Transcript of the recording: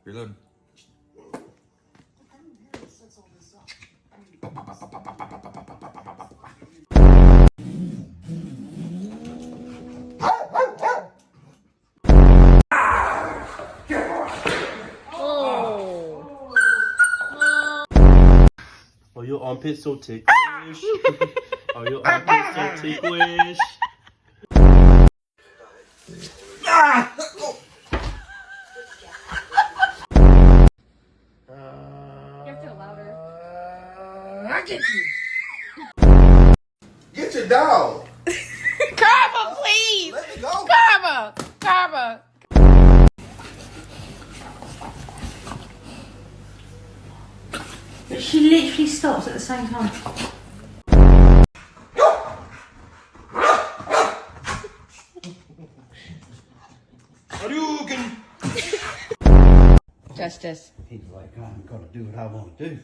Reload. Oh, your armpit's so ticklish. Oh, your armpit's so ticklish. You have to go louder. Get your dog. Karma, please! Let me go. Karma! Karma! But she literally stops at the same time. Justice. He's like, I've got to do what I want to do.